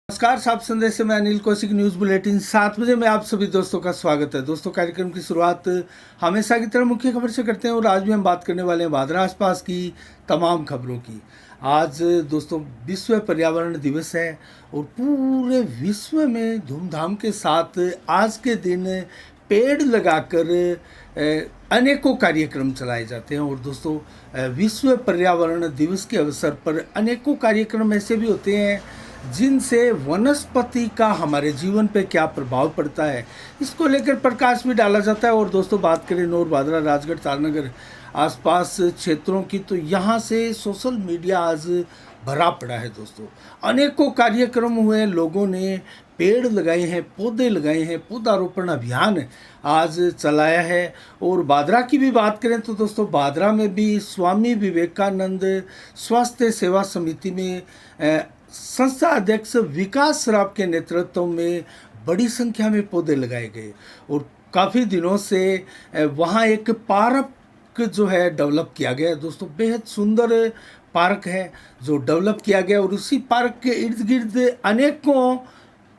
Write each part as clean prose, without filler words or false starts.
नमस्कार, साफ संदेश से मैं अनिल कौशिक। न्यूज़ बुलेटिन 7 बजे में आप सभी दोस्तों का स्वागत है। दोस्तों, कार्यक्रम की शुरुआत हमेशा की तरह मुख्य खबर से करते हैं और आज भी हम बात करने वाले हैं भादरा आसपास की तमाम खबरों की। आज दोस्तों विश्व पर्यावरण दिवस है और पूरे विश्व में धूमधाम के साथ आज के दिन पेड़ लगाकर अनेकों कार्यक्रम चलाए जाते हैं। और दोस्तों, विश्व पर्यावरण दिवस के अवसर पर अनेकों कार्यक्रम ऐसे भी होते हैं जिनसे वनस्पति का हमारे जीवन पे क्या प्रभाव पड़ता है, इसको लेकर प्रकाश भी डाला जाता है। और दोस्तों, बात करें नौर, भादरा, राजगढ़, तारनगर आसपास क्षेत्रों की, तो यहाँ से सोशल मीडिया आज भरा पड़ा है। दोस्तों, अनेकों कार्यक्रम हुए, लोगों ने पेड़ लगाए हैं, पौधे लगाए हैं, पौधारोपण अभियान आज चलाया है। और भादरा की भी बात करें तो दोस्तों, भादरा में भी स्वामी विवेकानंद स्वास्थ्य सेवा समिति में संस्था अध्यक्ष विकास सराफ के नेतृत्व में बड़ी संख्या में पौधे लगाए गए। और काफ़ी दिनों से वहाँ एक पार्क जो है डेवलप किया गया है। दोस्तों, बेहद सुंदर पार्क है जो डेवलप किया गया और उसी पार्क के इर्द गिर्द अनेकों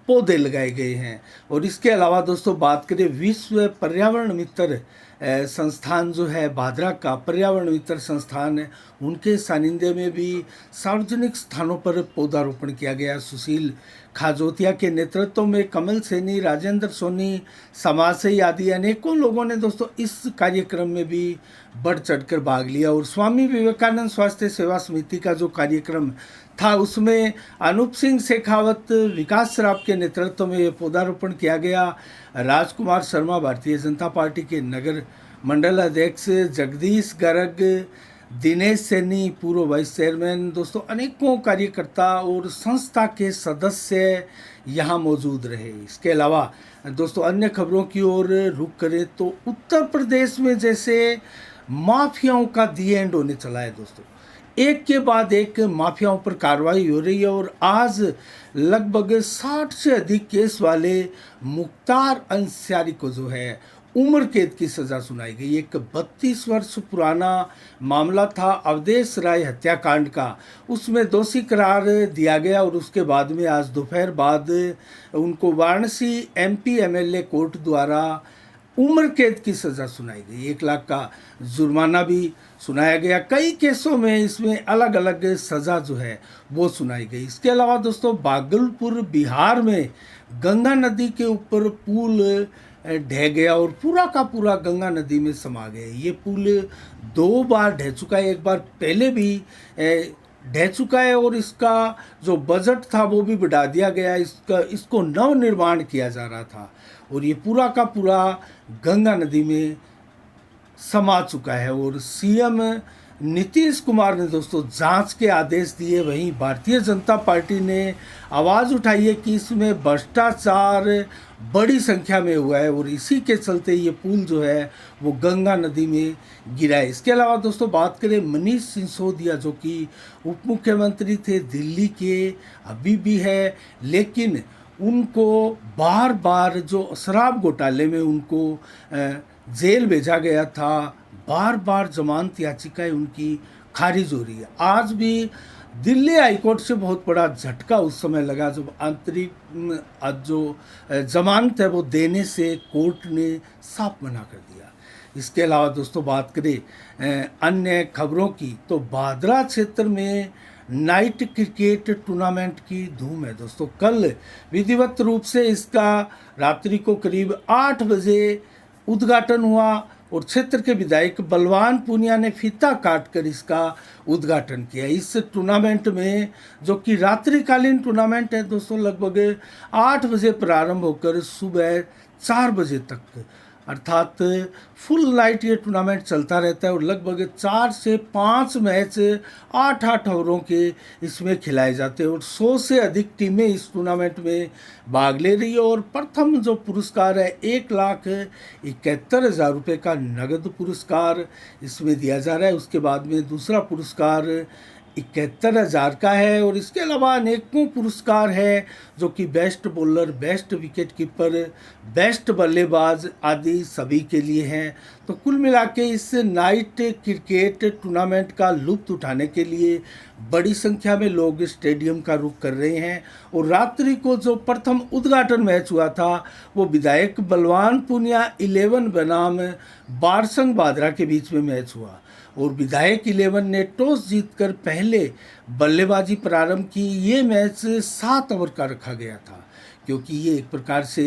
पौधे लगाए गए हैं। और इसके अलावा दोस्तों, बात करें विश्व पर्यावरण मित्र संस्थान जो है भादरा का, पर्यावरण मित्र संस्थान है, उनके सानिध्य में भी सार्वजनिक स्थानों पर पौधारोपण किया गया। सुशील खाजोतिया के नेतृत्व में कमल सैनी, राजेंद्र सोनी, समाज से आदि अनेकों लोगों ने दोस्तों इस कार्यक्रम में भी बढ़ चढ़कर भाग लिया। और स्वामी विवेकानंद स्वास्थ्य सेवा समिति का जो कार्यक्रम था उसमें अनूप सिंह शेखावत, विकास सराफ के नेतृत्व में ये पौधारोपण किया गया। राजकुमार शर्मा भारतीय जनता पार्टी के नगर मंडल अध्यक्ष, जगदीश गर्ग, दिनेश सैनी पूर्व वाइस चेयरमैन, दोस्तों अनेकों कार्यकर्ता और संस्था के सदस्य यहाँ मौजूद रहे। इसके अलावा दोस्तों, अन्य खबरों की ओर रुख करें तो उत्तर प्रदेश में जैसे माफियाओं का दी एंड होने चला है। दोस्तों, एक के बाद एक माफियाओं पर कार्रवाई हो रही है और आज लगभग 60 से अधिक केस वाले मुख्तार अंसारी को जो है उम्र कैद की सज़ा सुनाई गई। एक 32 वर्ष पुराना मामला था अवधेश राय हत्याकांड का, उसमें दोषी करार दिया गया और उसके बाद में आज दोपहर बाद उनको वाराणसी एमपी एमएलए कोर्ट द्वारा उम्र कैद की सज़ा सुनाई गई। 1 लाख का जुर्माना भी सुनाया गया। कई केसों में इसमें अलग अलग सज़ा जो है वो सुनाई गई। इसके अलावा दोस्तों, भागलपुर बिहार में गंगा नदी के ऊपर पुल ढह गया और पूरा का पूरा गंगा नदी में समा गया। ये पुल 2 बार ढह चुका है, एक बार पहले भी ढह चुका है और इसका जो बजट था वो भी बढ़ा दिया गया। इसको नव निर्माण किया जा रहा था और ये पूरा का पूरा गंगा नदी में समा चुका है। और सीएम नीतीश कुमार ने दोस्तों जांच के आदेश दिए। वहीं भारतीय जनता पार्टी ने आवाज़ उठाई है कि इसमें भ्रष्टाचार बड़ी संख्या में हुआ है और इसी के चलते ये पुल जो है वो गंगा नदी में गिरा है। इसके अलावा दोस्तों, बात करें मनीष सिसोदिया जो कि उप मुख्यमंत्री थे दिल्ली के, अभी भी है, लेकिन उनको बार बार जो शराब घोटाले में उनको जेल भेजा गया था, बार बार जमानत याचिकाएं उनकी खारिज हो रही है। आज भी दिल्ली हाईकोर्ट से बहुत बड़ा झटका उस समय लगा जब आंतरिक जो जमानत है वो देने से कोर्ट ने साफ मना कर दिया। इसके अलावा दोस्तों, बात करें अन्य खबरों की तो भादरा क्षेत्र में नाइट क्रिकेट टूर्नामेंट की धूम है। दोस्तों, कल विधिवत रूप से इसका रात्रि को करीब 8 बजे उद्घाटन हुआ और क्षेत्र के विधायक बलवान पूनिया ने फीता काटकर इसका उद्घाटन किया। इस टूर्नामेंट में, जो कि रात्रिकालीन टूर्नामेंट है दोस्तों, लगभग 8 बजे प्रारंभ होकर सुबह 4 बजे तक, अर्थात फुल नाइट ये टूर्नामेंट चलता रहता है और लगभग 4 से 5 मैच 8-8 ओवरों के इसमें खिलाए जाते हैं और 100 से अधिक टीमें इस टूर्नामेंट में भाग ले रही है। और प्रथम जो पुरस्कार है 1,71,000 रुपये का नगद पुरस्कार इसमें दिया जा रहा है। उसके बाद में दूसरा पुरस्कार 71,000 का है। और इसके अलावा अनेकों पुरस्कार है जो कि best bowler, best wicket keeper, best बल्लेबाज आदि सभी के लिए हैं। तो कुल मिला के इस नाइट क्रिकेट टूर्नामेंट का लुत्फ उठाने के लिए बड़ी संख्या में लोग स्टेडियम का रुख कर रहे हैं। और रात्रि को जो प्रथम उद्घाटन मैच हुआ था वो विधायक बलवान पूनिया 11 बनाम बारसंग बादरा के बीच में मैच हुआ। और विधायक 11 ने टॉस जीतकर पहले बल्लेबाजी प्रारंभ की। ये मैच 7 ओवर का रखा गया था क्योंकि ये एक प्रकार से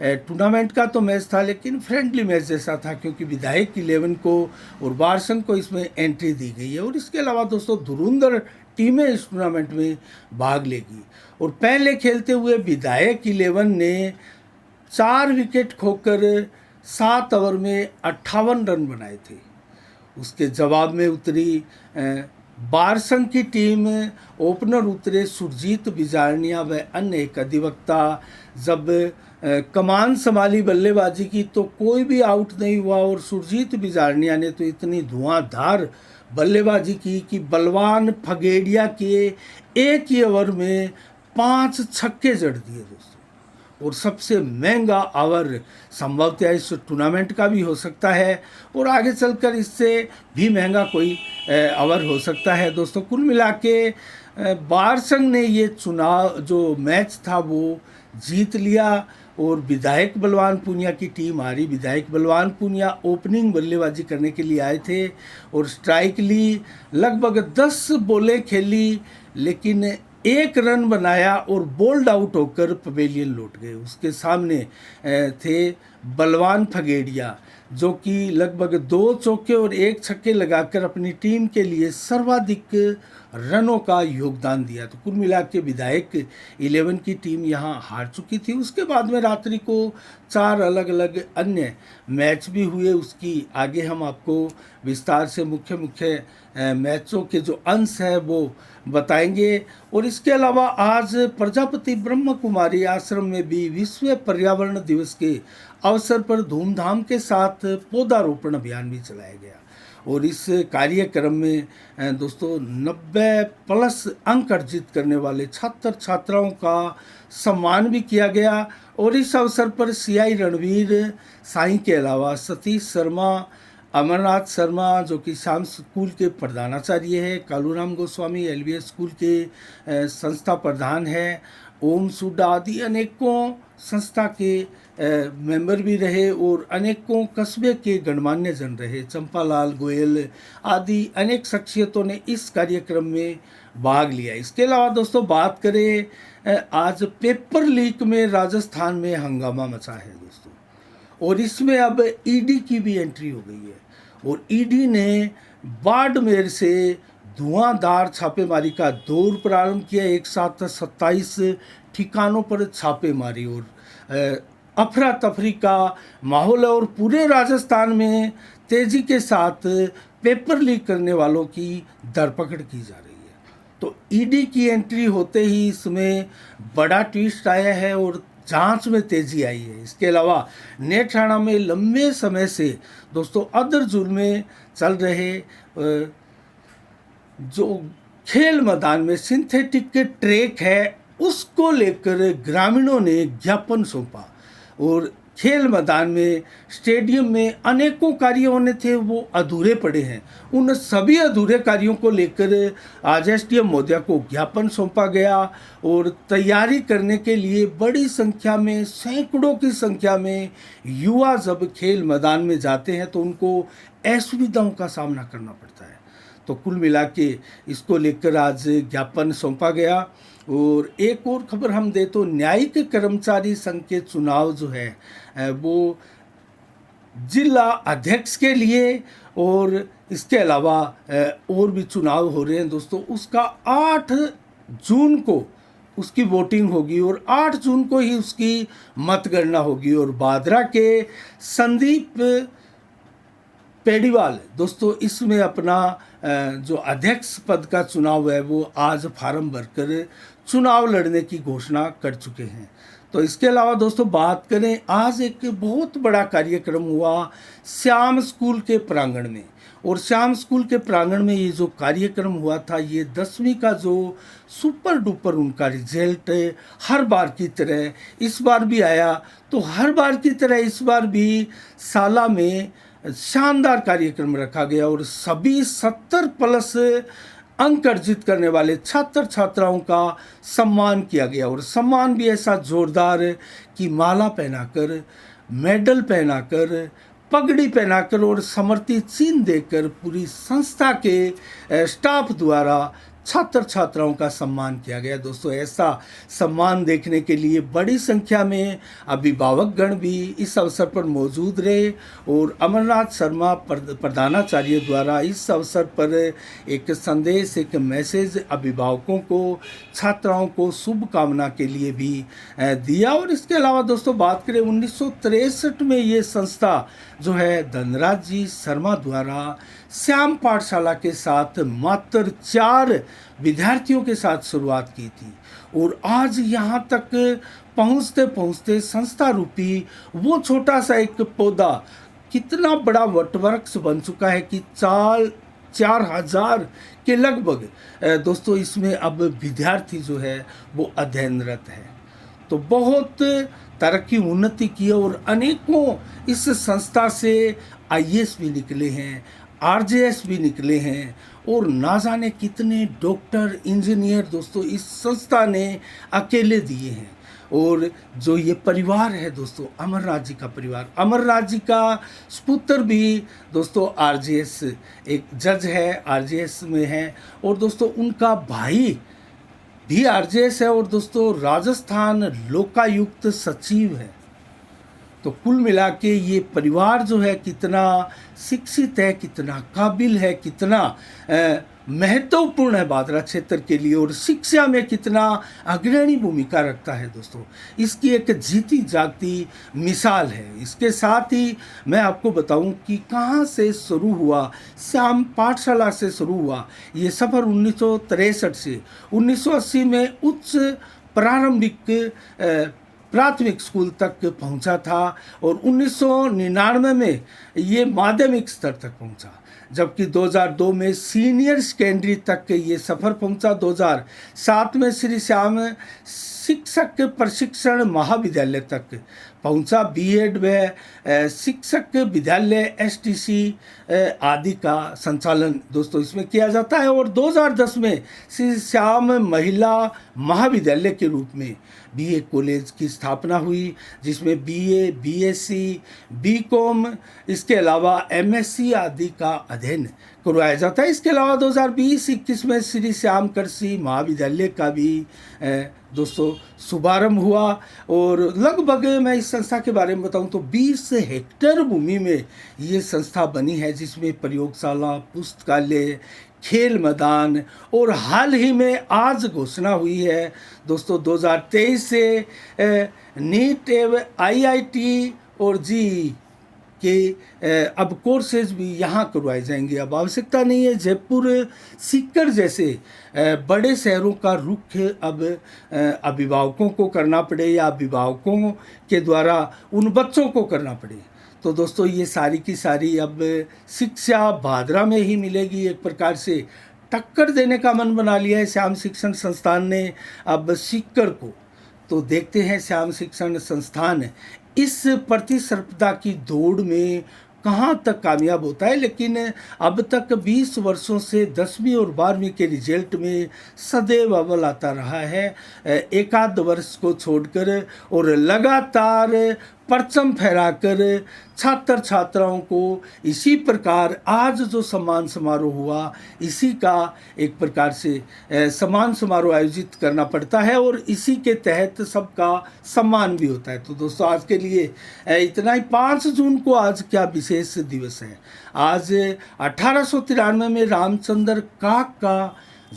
टूर्नामेंट का तो मैच था लेकिन फ्रेंडली मैच जैसा था, क्योंकि विधायक 11 को और बारसंग को इसमें एंट्री दी गई है। और इसके अलावा दोस्तों धुरंधर टीमें इस टूर्नामेंट में भाग लेगी। और पहले खेलते हुए विधायक 11 ने 4 विकेट खोकर 7 ओवर में 58 रन बनाए थे। उसके जवाब में उतरी बारसंग की टीम। ओपनर उतरे सुरजीत बिजारनिया व अन्य एक अधिवक्ता। जब कमान संभाली बल्लेबाजी की तो कोई भी आउट नहीं हुआ। और सुरजीत बिजारनिया ने तो इतनी धुआंधार बल्लेबाजी की कि बलवान फगेड़िया के एक ही ओवर में 5 छक्के जड़ दिए दोस्तों। और सबसे महंगा ओवर संभवतः इस टूर्नामेंट का भी हो सकता है और आगे चलकर इससे भी महंगा कोई ओवर हो सकता है दोस्तों। कुल मिला के बारसंग ने ये चुनाव जो मैच था वो जीत लिया और विधायक बलवान पूनिया की टीम हारी। विधायक बलवान पूनिया ओपनिंग बल्लेबाजी करने के लिए आए थे और स्ट्राइक ली। लगभग 10 बॉलें खेली लेकिन 1 रन बनाया और बोल्ड आउट होकर पवेलियन लौट गए। उसके सामने थे बलवान फगेड़िया जो कि लगभग 2 चौके और 1 छक्के लगाकर अपनी टीम के लिए सर्वाधिक रनों का योगदान दिया। तो कुल मिला के विधायक 11 की टीम यहाँ हार चुकी थी। उसके बाद में रात्रि को 4 अलग अलग अन्य मैच भी हुए। उसकी आगे हम आपको विस्तार से मुख्य मैचों के जो अंश है वो बताएंगे। और इसके अलावा आज प्रजापति ब्रह्म कुमारी आश्रम में भी विश्व पर्यावरण दिवस के अवसर पर धूमधाम के साथ पौधारोपण अभियान भी चलाया गया। और इस कार्यक्रम में दोस्तों 90+ अंक अर्जित करने वाले छात्र छात्राओं का सम्मान भी किया गया। और इस अवसर पर CI रणवीर साईं के अलावा सतीश शर्मा, अमरनाथ शर्मा जो कि शाम स्कूल के प्रधानाचार्य है, कालूराम गोस्वामी LBS स्कूल के संस्था प्रधान है, ओम सुड्डा आदि अनेकों संस्था के मेंबर भी रहे और अनेकों कस्बे के गणमान्य जन रहे। चंपालाल गोयल आदि अनेक शख्सियतों ने इस कार्यक्रम में भाग लिया। इसके अलावा दोस्तों बात करें आज पेपर लीक में राजस्थान में हंगामा मचा है दोस्तों। और इसमें अब ED की भी एंट्री हो गई है और ED ने बाड़मेर से धुआंधार छापेमारी का दौर प्रारंभ किया। एक साथ 27 ठिकानों पर छापेमारी और अफरा तफरी का माहौल है और पूरे राजस्थान में तेजी के साथ पेपर लीक करने वालों की धरपकड़ की जा रही है। तो ED की एंट्री होते ही इसमें बड़ा ट्विस्ट आया है और जांच में तेजी आई है। इसके अलावा नेठाणा में लंबे समय से दोस्तों अदर जुल्मे चल रहे जो खेल मैदान में सिंथेटिक ट्रैक है उसको लेकर ग्रामीणों ने ज्ञापन सौंपा। और खेल मैदान में स्टेडियम में अनेकों कार्य होने थे वो अधूरे पड़े हैं। उन सभी अधूरे कार्यों को लेकर आज SDM महोदया को ज्ञापन सौंपा गया और तैयारी करने के लिए बड़ी संख्या में सैकड़ों की संख्या में युवा जब खेल मैदान में जाते हैं तो उनको असुविधाओं का सामना करना पड़ता है। तो कुल मिला के इसको लेकर आज ज्ञापन सौंपा गया। और एक और खबर हम दे तो न्यायिक कर्मचारी संघ के चुनाव जो है वो जिला अध्यक्ष के लिए और इसके अलावा और भी चुनाव हो रहे हैं दोस्तों। उसका 8 जून को उसकी वोटिंग होगी और 8 जून को ही उसकी मतगणना होगी। और बादरा के संदीप पेडीवाल दोस्तों इसमें अपना जो अध्यक्ष पद का चुनाव है वो आज फार्म भरकर चुनाव लड़ने की घोषणा कर चुके हैं। तो इसके अलावा दोस्तों बात करें आज एक बहुत बड़ा कार्यक्रम हुआ श्याम स्कूल के प्रांगण में और श्याम स्कूल के प्रांगण में ये जो कार्यक्रम हुआ था, ये 10वीं का जो सुपर डुपर उनका रिजल्ट हर बार की तरह इस बार भी आया। तो हर बार की तरह इस बार भी शाला में शानदार कार्यक्रम रखा गया और सभी 70 प्लस अंक अर्जित करने वाले छात्र छात्राओं का सम्मान किया गया। और सम्मान भी ऐसा जोरदार कि माला पहनाकर, मेडल पहनाकर, पगड़ी पहनाकर और समर्थित चिन्ह देकर पूरी संस्था के स्टाफ द्वारा छात्र छात्राओं का सम्मान किया गया। दोस्तों, ऐसा सम्मान देखने के लिए बड़ी संख्या में अभिभावकगण भी इस अवसर पर मौजूद रहे और अमरनाथ शर्मा प्रधानाचार्य द्वारा इस अवसर पर एक संदेश, एक मैसेज अभिभावकों को, छात्राओं को शुभकामना के लिए भी दिया। और इसके अलावा दोस्तों बात करें 1963 में ये संस्था जो है धनराज जी शर्मा द्वारा श्याम पाठशाला के साथ मात्र 4 विद्यार्थियों के साथ शुरुआत की थी और आज यहाँ तक पहुँचते पहुँचते संस्था रूपी वो छोटा सा एक पौधा कितना बड़ा वटवृक्ष बन चुका है कि 4,000 के लगभग दोस्तों इसमें अब विद्यार्थी जो है वो अध्ययनरत है। तो बहुत तरक्की उन्नति की और अनेकों इस संस्था से आईएएस भी निकले हैं, आरजेएस भी निकले हैं और ना जाने कितने डॉक्टर, इंजीनियर दोस्तों इस संस्था ने अकेले दिए हैं। और जो ये परिवार है दोस्तों, अमरनाथ जी का परिवार, अमरनाथ जी का सुपुत्र भी दोस्तों आरजेएस एक जज है, आरजेएस में है और दोस्तों उनका भाई भी आरजेएस है और दोस्तों राजस्थान लोकायुक्त सचिव है। तो कुल मिला के ये परिवार जो है कितना शिक्षित है, कितना काबिल है, कितना महत्वपूर्ण है भादरा क्षेत्र के लिए और शिक्षा में कितना अग्रणी भूमिका रखता है दोस्तों, इसकी एक जीती जागती मिसाल है। इसके साथ ही मैं आपको बताऊं कि कहाँ से शुरू हुआ, श्याम पाठशाला से शुरू हुआ ये सफ़र 1963 से 1980 में उच्च प्रारंभिक प्राथमिक स्कूल तक पहुंचा था और 1999 में ये माध्यमिक स्तर तक पहुंचा, जबकि 2002 में सीनियर सेकेंडरी तक ये सफ़र पहुंचा। 2007 में श्री श्याम शिक्षक प्रशिक्षण महाविद्यालय तक पहुंचा। बीएड में शिक्षक विद्यालय एसटीसी आदि का संचालन दोस्तों इसमें किया जाता है और 2010 में श्री श्याम महिला महाविद्यालय के रूप में बीए कॉलेज की स्थापना हुई, जिसमें बीए, बीएससी, बीकॉम, इसके अलावा एमएससी आदि का अध्ययन करवाया जाता है। इसके अलावा 2020-21 में श्री श्याम कृषि महाविद्यालय का भी दोस्तों शुभारंभ हुआ और लगभग मैं इस संस्था के बारे में बताऊं तो 20 हेक्टेयर भूमि में ये संस्था बनी है, जिसमें प्रयोगशाला, पुस्तकालय, खेल मैदान और हाल ही में आज घोषणा हुई है दोस्तों 2023 से नीट एवं आईआईटी और जी के अब कोर्सेज भी यहाँ करवाए जाएंगे। अब आवश्यकता नहीं है जयपुर, सीकर जैसे बड़े शहरों का रुख अब अभिभावकों को करना पड़े या अभिभावकों के द्वारा उन बच्चों को करना पड़े। तो दोस्तों ये सारी की सारी अब शिक्षा भादरा में ही मिलेगी। एक प्रकार से टक्कर देने का मन बना लिया है श्याम शिक्षण संस्थान ने अब सीकर को। तो देखते हैं श्याम शिक्षण संस्थान इस प्रतिस्पर्धा की दौड़ में कहाँ तक कामयाब होता है। लेकिन अब तक 20 वर्षों से 10वीं और 12वीं के रिजल्ट में सदैव अव्वल आता रहा है, एक आध वर्ष को छोड़कर, और लगातार परचम फहराकर छात्र छात्राओं को इसी प्रकार आज जो सम्मान समारोह हुआ, इसी का एक प्रकार से सम्मान समारोह आयोजित करना पड़ता है और इसी के तहत सबका सम्मान भी होता है। तो दोस्तों आज के लिए इतना ही। 5 जून को आज क्या विशेष दिवस है। आज 1893 में रामचंद्र काक का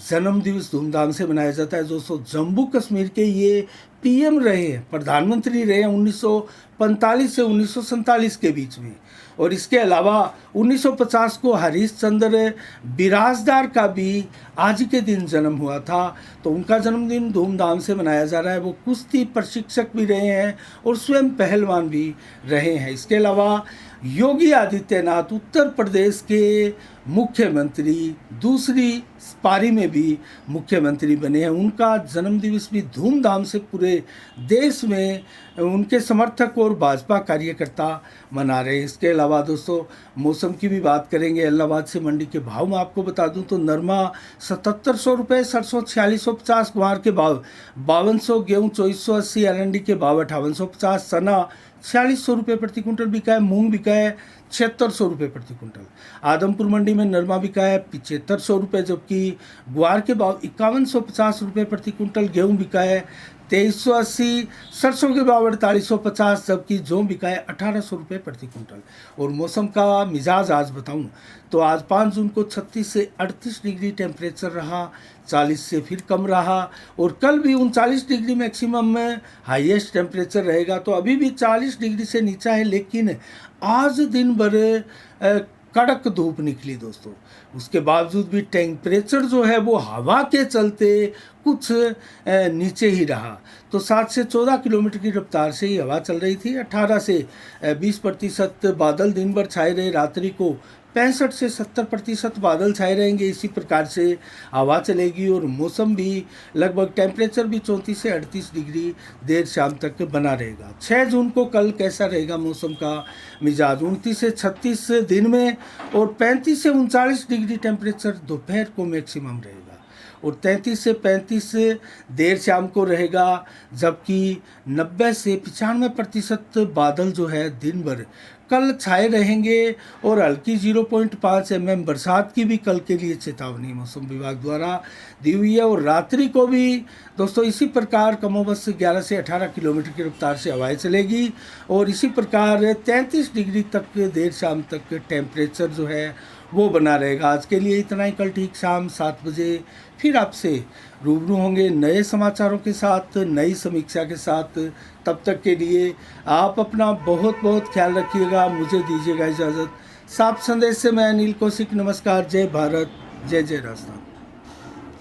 जन्म दिवस धूमधाम से मनाया जाता है। दोस्तों जम्मू कश्मीर के ये पीएम रहे हैं, प्रधानमंत्री रहे हैं 1945 से 1947 के बीच में। और इसके अलावा 1950 को हरीश चंद्र बिराजदार का भी आज के दिन जन्म हुआ था, तो उनका जन्मदिन धूमधाम से मनाया जा रहा है। वो कुश्ती प्रशिक्षक भी रहे हैं और स्वयं पहलवान भी रहे हैं। इसके अलावा योगी आदित्यनाथ उत्तर प्रदेश के मुख्यमंत्री दूसरी पारी में भी मुख्यमंत्री बने हैं। उनका जन्मदिवस भी धूमधाम से पूरे देश में उनके समर्थक और भाजपा कार्यकर्ता मना रहे हैं। इसके अलावा दोस्तों मौसम की भी बात करेंगे। इलाहाबाद से मंडी के भाव में आपको बता दूं तो नरमा 7700 रुपये, सरसों 4650, ग्वार के भाव 5200, गेहूँ 2480, एरंडी के भाव 5850, चना 4600 रुपये प्रति कुंटल बिका है, मूंग बिका है 7600 रुपये प्रति कुंटल। आदमपुर मंडी में नरमा बिका है 7500 रुपये, जबकि ग्वार के भाव 5150 रुपये प्रति कुंटल, गेहूँ बिका है 2380, सरसों के भाव 4850, जबकि जौ बिका है 1800 रुपये प्रति कुंटल। और मौसम का मिजाज आज बताऊं तो आज 5 जून को 36 से 38 डिग्री टेम्परेचर रहा, 40 से फिर कम रहा। और कल भी 39 डिग्री मैक्सिमम में हाईएस्ट टेम्परेचर रहेगा। तो अभी भी 40 डिग्री से नीचा है, लेकिन आज दिन भर कड़क धूप निकली दोस्तों। उसके बावजूद भी टेम्परेचर जो है वो हवा के चलते कुछ नीचे ही रहा। तो 7 से 14 किलोमीटर की रफ्तार से ही हवा चल रही थी। 18 से 20% बादल दिन भर छाए रहे। रात्रि को 65 से 70% बादल छाए रहेंगे। इसी प्रकार से हवा चलेगी और मौसम भी लगभग टेम्परेचर भी 34 से 38 डिग्री देर शाम तक बना रहेगा। 6 जून को कल कैसा रहेगा मौसम का मिजाज? 29 से 36 दिन में और 35 से 39 डिग्री टेम्परेचर दोपहर को मैक्सिमम रहेगा और 33 से 35 देर शाम को रहेगा, जबकि 90 से 95% बादल जो है दिन भर कल छाए रहेंगे। और हल्की 0.5 mm बरसात की भी कल के लिए चेतावनी मौसम विभाग द्वारा दी हुई है। और रात्रि को भी दोस्तों इसी प्रकार कमोबस 11 से 18 किलोमीटर की रफ्तार से हवाएं चलेगी और इसी प्रकार 33 डिग्री तक देर शाम तक टेम्परेचर जो है वो बना रहेगा। आज के लिए इतना ही। कल ठीक शाम 7 बजे फिर आपसे रूबरू होंगे नए समाचारों के साथ, नई समीक्षा के साथ। तब तक के लिए आप अपना बहुत बहुत ख्याल रखिएगा। मुझे दीजिएगा इजाज़त। साफ संदेश से मैं अनिल कौशिक। नमस्कार। जय भारत, जय जय राजस्थान।